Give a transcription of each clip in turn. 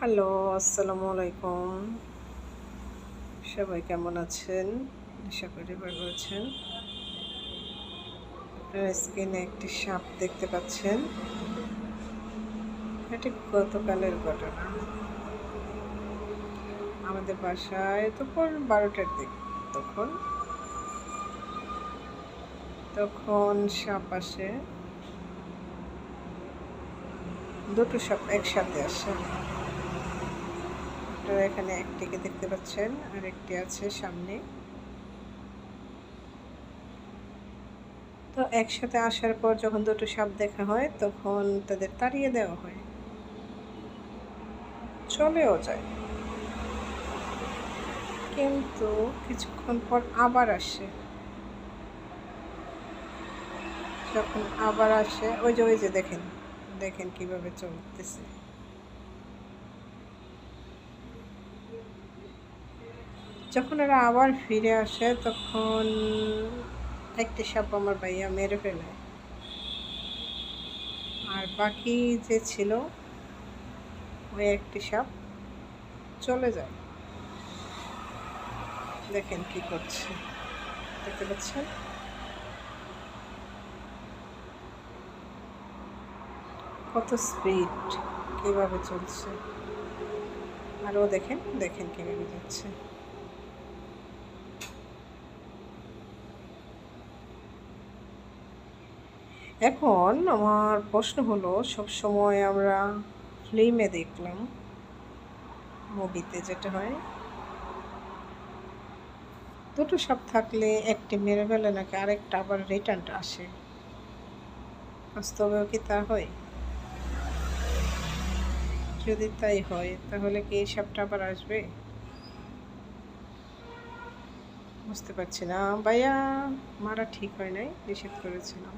Hello, আসসালামু আলাইকুম। সবাই কেমন আছেন? আশা করি ভালো আছেন। আপনারা স্ক্রিনে একটি সাপ দেখতে পাচ্ছেন। এটি গতকালের ঘটনা। আমাদের বাসায় দুপুর ১২টার দিক তখন তখন সাপ আসে। দুটো সাপ একসাথে আসে। আপনারা এখানে একটিকে দেখতে পাচ্ছেন, আর একটি আছে সামনে। তো একসাথে আসার পর যখন দুটো সাপ দেখা হয় তখন তাদের তাড়িয়ে দেওয়া হয়। চলেও যায়। কিন্তু কিছুক্ষণ পর আবার আসে। যখন আবার আসে ওই যে দেখেন, দেখেন কিভাবে চলতেছে। যখন এরা আবার ফিরে আসে তখন একটি সাপ আমার ভাইয়া মেরে ফেলে। আর বাকি যে ছিল ওই একটি সাপ চলে যায়। দেখেন কি করছে, দেখতে পাচ্ছেন? কত স্পিড, কিভাবে চলছে। আর ও দেখেন, দেখেন কিভাবে যাচ্ছে। এখন আমার প্রশ্ন হলো, সবসময় আমরা ফিল্মে দেখলাম, মুভিতে যেটা হয়, দুটো সাপ থাকলে একটি মেরে ফেলে নাকি আরেকটা আবার রিটার্ন আসে। বাস্তবেও কি তা হয়? যদি তাই হয় তাহলে কি এই সাপটা আবার আসবে? বুঝতে পারছি না। ভাইয়া মারা ঠিক হয় নাই, নিষেধ করেছিলাম,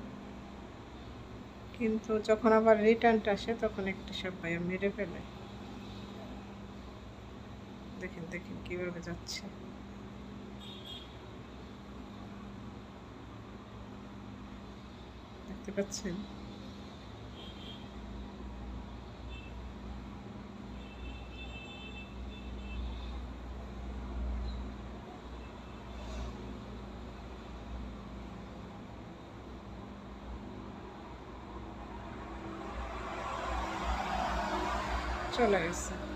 কিন্তু যখন আবার রিটার্নটা আসে তখন একটা সাপ ভাইয়া মেরে ফেলে। দেখেন দেখেন কিভাবে যাচ্ছে। দেখতে পাচ্ছেন? চলে গেছে।